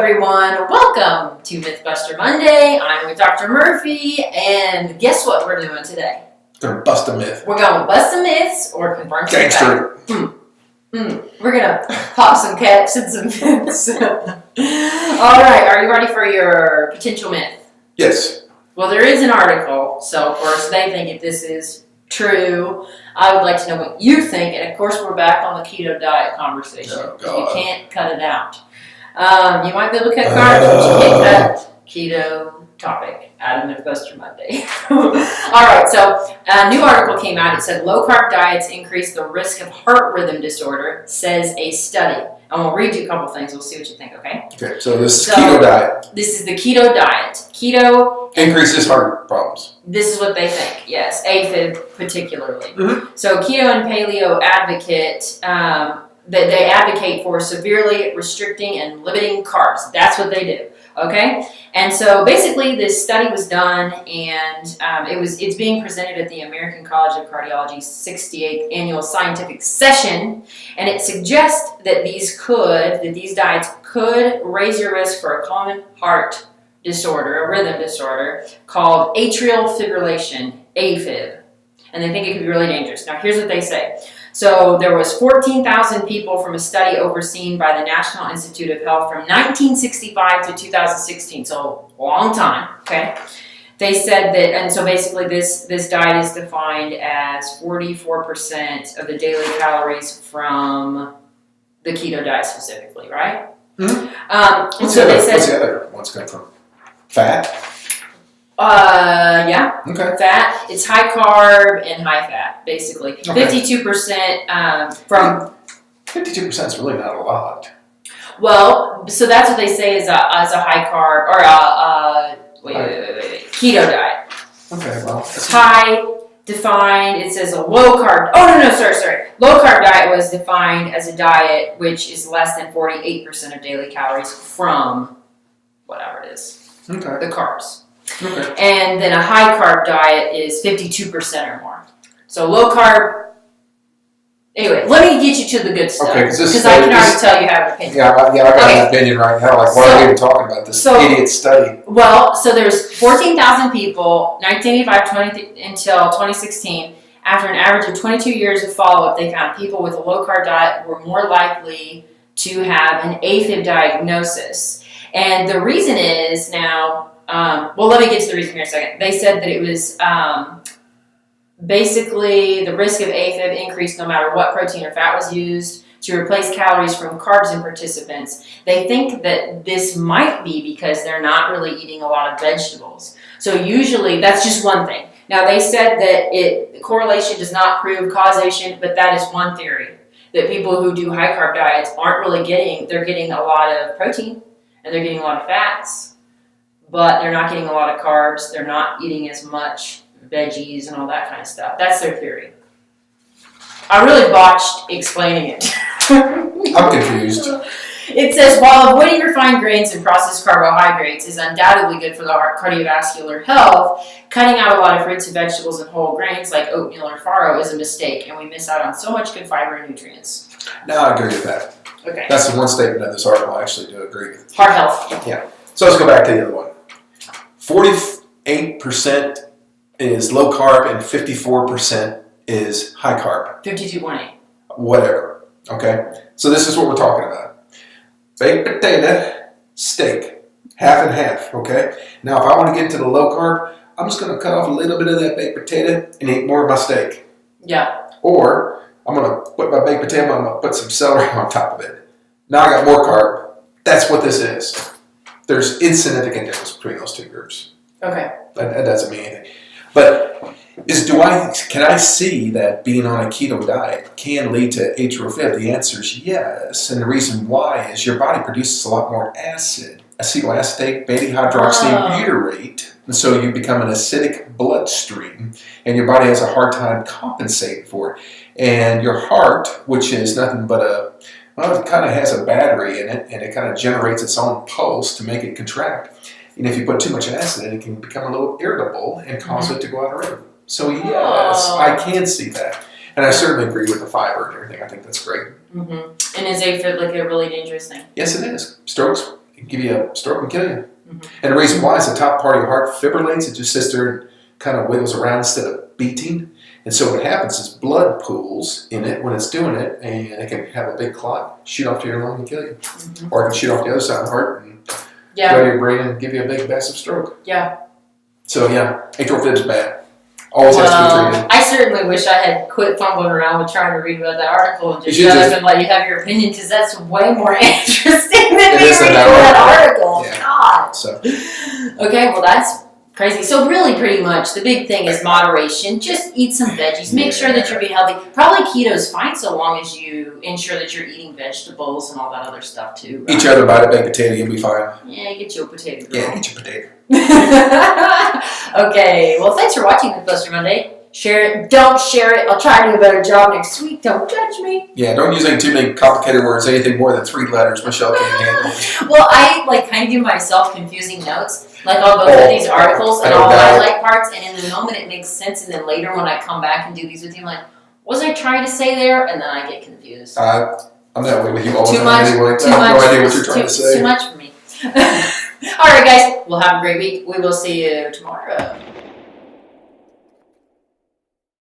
everyone. Welcome to Mythbuster Monday. I'm with Dr. Murphy, and guess what we're doing today? Gonna bust a myth. We're going to bust some myths or confirm some Gangster. facts. We're gonna pop some caps and some myths. All right, are you ready for your potential myth? Yes. Well, there is an article, so of course they think if this is true. I would like to know what you think, and of course we're back on the keto diet conversation. Oh, God. You can't cut it out. You might be able to cut carbs, but you can't cut keto topic out of Mythbuster Monday. All right, so a new article came out. It said low-carb diets increase the risk of heart rhythm disorder, says a study. And we'll read you a couple things. We'll see what you think, okay? Okay, so this is keto diet. This is the keto diet. Keto increases heart problems. This is what they think, yes. AFib particularly. Mm-hmm. So keto and paleo advocate, they advocate for severely restricting and limiting carbs. That's what they do, okay? And so basically this study was done, and it's being presented at the American College of Cardiology's 68th annual scientific session, and it suggests that these diets could raise your risk for a common heart disorder, a rhythm disorder called atrial fibrillation, AFib, and they think it could be really dangerous. Now here's what they say. So there was 14,000 people from a study overseen by the National Institute of Health from 1965 to 2016, so a long time, okay? They said that, and so basically this diet is defined as 44% of the daily calories from the keto diet specifically, right? Mm-hmm. So they said, what's the other ones come from? Fat? Yeah. Okay. Fat. It's high carb and high fat, basically. Okay. 52% from... 52% is really not a lot. Well, so that's what they say is a high carb, or wait. Keto diet. Okay, well. High defined, it says a low carb. Oh, no, sorry. Low carb diet was defined as a diet which is less than 48% of daily calories from whatever it is. Okay. The carbs. Okay. And then a high carb diet is 52% or more. So low carb. Anyway, let me get you to the good stuff. Okay, because I can already tell you have an opinion. Yeah, I got an opinion right now. Like, why are we even talking about this idiot study? Well, so there's 14,000 people, 1985 until 2016. After an average of 22 years of follow-up, they found people with a low carb diet were more likely to have an AFib diagnosis. And the reason is now. Well, let me get to the reason here in a second. They said that it was basically the risk of AFib increased no matter what protein or fat was used to replace calories from carbs in participants. They think that this might be because they're not really eating a lot of vegetables. So usually, that's just one thing. Now, they said that correlation does not prove causation, but that is one theory. That people who do high carb diets aren't really they're getting a lot of protein and they're getting a lot of fats. But they're not getting a lot of carbs. They're not eating as much veggies and all that kind of stuff. That's their theory. I really botched explaining it. I'm confused. It says, while avoiding refined grains and processed carbohydrates is undoubtedly good for the cardiovascular health, cutting out a lot of fruits and vegetables and whole grains like oatmeal or farro is a mistake, and we miss out on so much good fiber and nutrients. No, I agree with that. Okay. That's the one statement of this article I actually do agree with. Heart health. Yeah. So let's go back to the other one. 48% is low carb and 54% is high carb. 52.8. Whatever. Okay? So this is what we're talking about. Baked potato, steak. Half and half. Okay? Now, if I want to get into the low carb, I'm just going to cut off a little bit of that baked potato and eat more of my steak. Yeah. Or I'm going to put my baked potato, I'm going to put some celery on top of it. Now I got more carb. That's what this is. There's insignificant difference between those two groups. Okay. That doesn't mean anything. But can I see that being on a keto diet can lead to atrial fib? The answer is yes. And the reason why is your body produces a lot more acid, acetylacetate, beta-hydroxybutyrate. And so you become an acidic bloodstream, and your body has a hard time compensating for it. And your heart, which is nothing but it kind of has a battery in it, and it kind of generates its own pulse to make it contract. And if you put too much acid in it, can become a little irritable and cause it to go out of rhythm. So yes, I can see that. And I certainly agree with the fiber and everything. I think that's great. Mm-hmm. And is AFib like a really dangerous thing? Yes, it is. Strokes, give you a stroke and kill you. Mm-hmm. And the reason why is the top part of your heart fibrillates. It just sits there and kind of wiggles around instead of beating. And so what happens is blood pools in it when it's doing it, and it can have a big clot, shoot off to your lung and kill you. Mm-hmm. Or it can shoot off the other side of the heart and go to your brain and give you a big massive stroke. Yeah. So yeah, atrial fib's bad. Always has to be treated. I certainly wish I had quit fumbling around with trying to read about that article and just You should shut up and let you have your opinion, because that's way more interesting than It me is reading than that that article. Yeah. God. So Okay, well that's crazy. So really, pretty much, the big thing is moderation. Just eat some veggies. Make sure that you're being healthy. Probably keto's fine so long as you ensure that you're eating vegetables and all that other stuff too. Right? eat your other bite of baked potato, you'll be fine. Yeah, get you a potato. Girl. Yeah, eat your potato. Okay, well thanks for watching Mythbuster Monday. Share it. Don't share it. I'll try to do a better job next week. Don't judge me. Yeah, don't use any too many complicated words. Anything more than 3 letters, Michelle can't handle it. Well, I kind of give myself confusing notes. I'll go through these articles and I'll highlight parts, and in the moment it makes sense, and then later when I come back and do these with you, I'm like, what was I trying to say there? And then I get confused. I'm that way with you all the Too time much. anyway. Too I have much. no idea what you're trying to say. Too much for me. All right, guys. We'll have a great week. We will see you tomorrow.